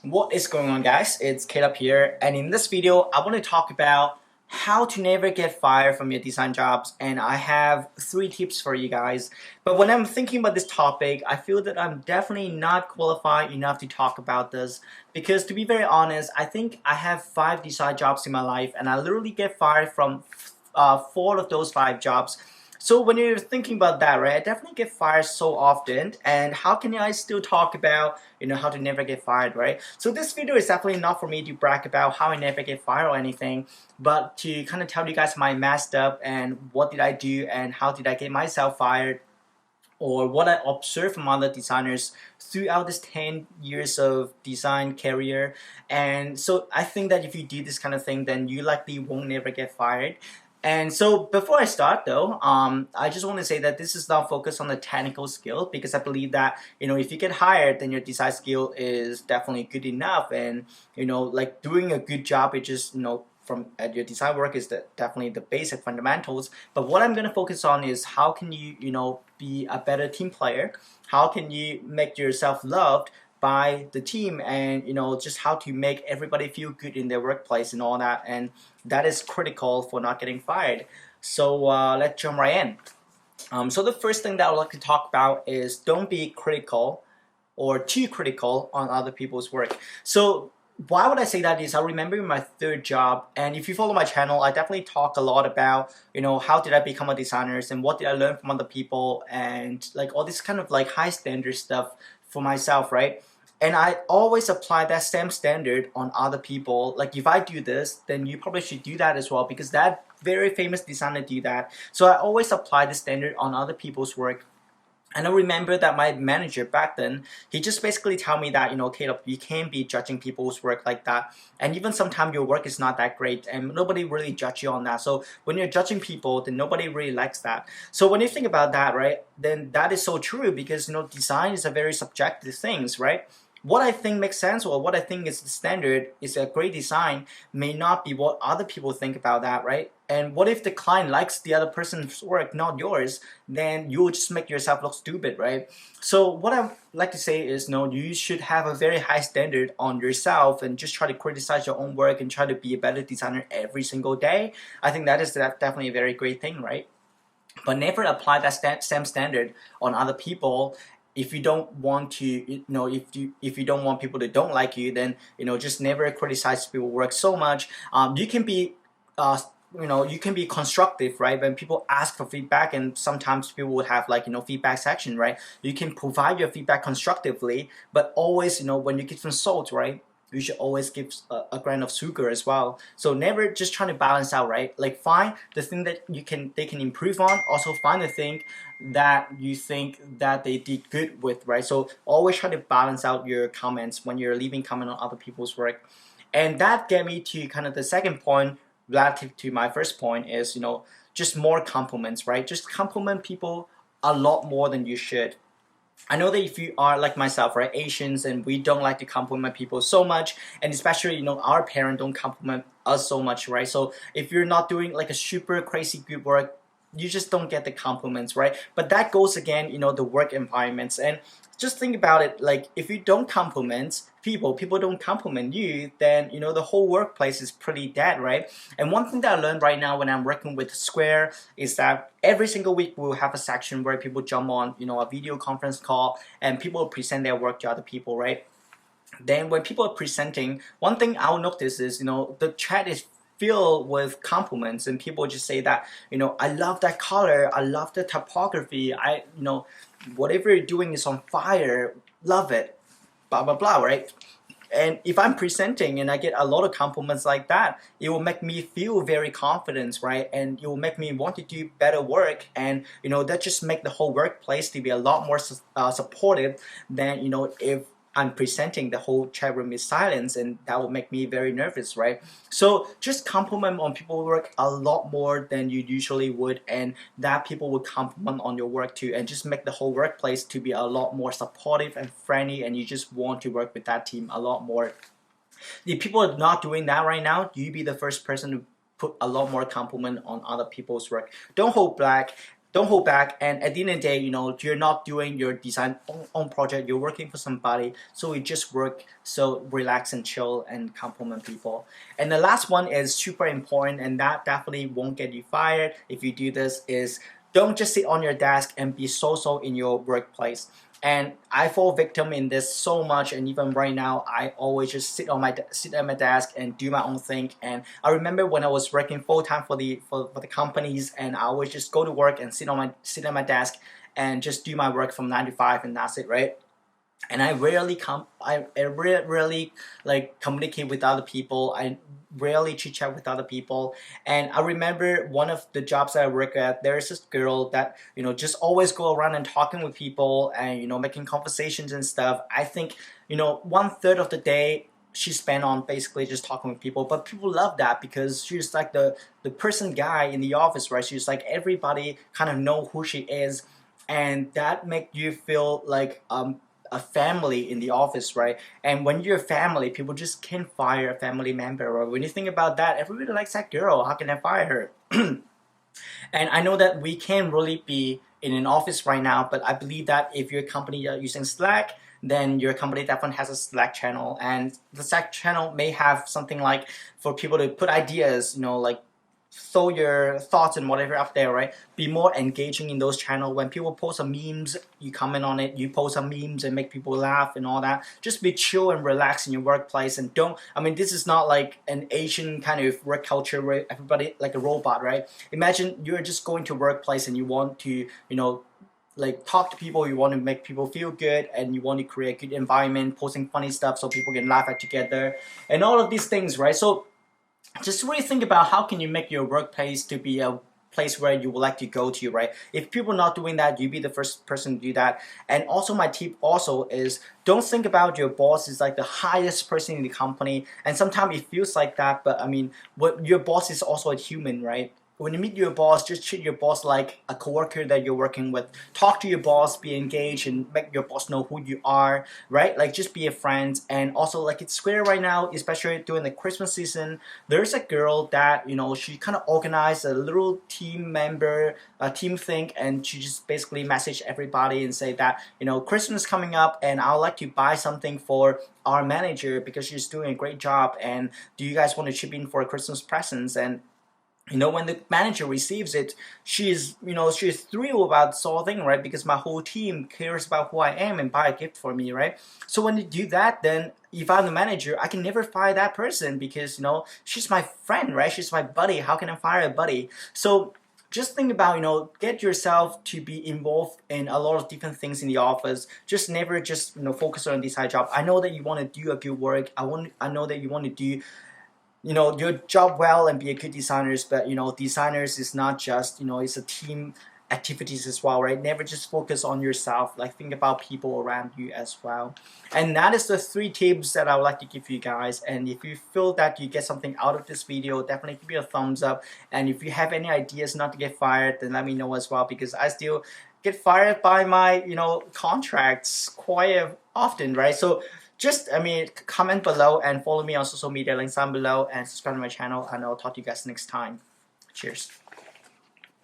What is going on, guys? It's Caleb here, and in this video I want to talk about how to never get fired from your design jobs, and I have 3 tips for you guys. But when I'm thinking about this topic, I feel that I'm definitely not qualified enough to talk about this, because to be very honest, I think I have 5 design jobs in my life and I literally get fired from 4 of those 5 jobs. So when you're thinking about that, right, I definitely get fired so often, and how can I still talk about, how to never get fired, right? So this video is definitely not for me to brag about how I never get fired or anything, but to kind of tell you guys my messed up and what did I do and how did I get myself fired, or what I observed from other designers throughout this 10 years of design career. And so I think that if you do this kind of thing, then you likely won't never get fired. And so before I start though, I just want to say that this is not focused on the technical skill, because I believe that, if you get hired, then your design skill is definitely good enough. And, like doing a good job, it just, from your design work is definitely the basic fundamentals. But what I'm going to focus on is how can you, be a better team player? How can you make yourself loved by the team, and just how to make everybody feel good in their workplace and all that, and that is critical for not getting fired. So let's jump right in. So the first thing that I would like to talk about is don't be critical or too critical on other people's work. So why would I say that is I remember in my 3rd job, and if you follow my channel, I definitely talk a lot about, how did I become a designer and what did I learn from other people, and like all this kind of like high standard stuff for myself, right? And I always apply that same standard on other people. Like if I do this, then you probably should do that as well, because that very famous designer do that. So I always apply the standard on other people's work. And I remember that my manager back then, he just basically tell me that, Caleb, you can't be judging people's work like that. And even sometimes your work is not that great and nobody really judge you on that. So when you're judging people, then nobody really likes that. So when you think about that, right, then that is so true, because, design is a very subjective things, right? What I think makes sense, or what I think is the standard, is a great design, may not be what other people think about that, right? And what if the client likes the other person's work, not yours? Then you will just make yourself look stupid, right? So what I like to say is, you should have a very high standard on yourself and just try to criticize your own work and try to be a better designer every single day. I think that is definitely a very great thing, right? But never apply that same standard on other people. If you don't want to, if you don't want people to don't like you, then just never criticize people's work so much. You can be you can be constructive, right? When people ask for feedback, and sometimes people would have like feedback section, right? You can provide your feedback constructively, but always, when you give some salt, right, you should always give a grain of sugar as well. So never just trying to balance out, right? Like find the thing that they can improve on. Also find the thing that you think that they did good with, right? So always try to balance out your comments when you're leaving comment on other people's work. And that get me to kind of the second point relative to my first point is, just more compliments, right? Just compliment people a lot more than you should. I know that if you are like myself, right, Asians, and we don't like to compliment people so much, and especially, our parents don't compliment us so much, right? So if you're not doing like a super crazy good work, you just don't get the compliments, right? But that goes again, the work environments. And just think about it, like if you don't compliment people don't compliment you, then the whole workplace is pretty dead, right? And one thing that I learned right now when I'm working with Square is that every single week we'll have a section where people jump on a video conference call, and people present their work to other people, right? Then when people are presenting, one thing I'll notice is the chat is filled with compliments, and people just say that I love that color, I love the typography, whatever you're doing is on fire, love it, blah blah blah, right? And if I'm presenting and I get a lot of compliments like that, it will make me feel very confident, right? And it will make me want to do better work, and that just make the whole workplace to be a lot more supportive than if I'm presenting, the whole chat room is silence, and that would make me very nervous, right? So just compliment on people's work a lot more than you usually would, and that people would compliment on your work too, and just make the whole workplace to be a lot more supportive and friendly, and you just want to work with that team a lot more. If people are not doing that right now, you be the first person to put a lot more compliment on other people's work. Don't hold back. don't hold back. And at the end of the day, you're not doing your design own project, you're working for somebody, so you just work, so relax and chill and compliment people. And the last one is super important, and that definitely won't get you fired if you do this, is don't just sit on your desk and be so in your workplace. And I fall victim in this so much, and even right now, I always just sit at my desk and do my own thing. And I remember when I was working full time for the companies, and I always just go to work and sit at my desk and just do my work from 9 to 5, and that's it, right? And I rarely like communicate with other people. I rarely chit chat with other people. And I remember one of the jobs that I work at, there's this girl that just always go around and talking with people and making conversations and stuff. I think 1/3 of the day she spent on basically just talking with people, but people love that because she's like the person guy in the office, right? She's like everybody kind of know who she is, and that make you feel like a family in the office, right? And when you're a family, people just can't fire a family member. Or when you think about that, everybody likes that girl. How can I fire her? And I know that we can't really be in an office right now, but I believe that if your company are using Slack, then your company definitely has a Slack channel, and the Slack channel may have something like for people to put ideas, like throw your thoughts and whatever up there, right? Be more engaging in those channels. When people post some memes, you comment on it, you post some memes and make people laugh and all that. Just be chill and relax in your workplace, and this is not like an Asian kind of work culture where everybody like a robot, right? Imagine you're just going to workplace and you want to, like talk to people, you want to make people feel good, and you want to create a good environment, posting funny stuff so people can laugh at together, and all of these things, right? So just really think about how can you make your workplace to be a place where you would like to go to, right? If people are not doing that, you be the first person to do that. And also my tip also is don't think about your boss is like the highest person in the company, and sometimes it feels like that, but what your boss is also a human, right? When you meet your boss, just treat your boss like a coworker that you're working with. Talk to your boss, be engaged, and make your boss know who you are, right? Like just be a friend. And also, like it's Square right now, especially during the Christmas season, there's a girl that she kind of organized a little team thing, and she just basically messaged everybody and say that Christmas coming up, and I'd like to buy something for our manager because she's doing a great job. And do you guys want to chip in for a Christmas presents? And when the manager receives it, she's thrilled about this whole thing, right? Because my whole team cares about who I am and buy a gift for me, right? So when you do that, then if I'm the manager, I can never fire that person because she's my friend, right? She's my buddy. How can I fire a buddy? So just think about get yourself to be involved in a lot of different things in the office. Just never just focus on this side job. I know that you want to do a good work. I know that you want to do your job well and be a good designers, but designers is not just it's a team activities as well, right? Never just focus on yourself, like think about people around you as well. And that is the 3 tips that I would like to give you guys. And if you feel that you get something out of this video, definitely give me a thumbs up. And if you have any ideas not to get fired, then let me know as well, because I still get fired by my contracts quite often, right? So just comment below and follow me on social media, links down below, and subscribe to my channel, and I'll talk to you guys next time. Cheers.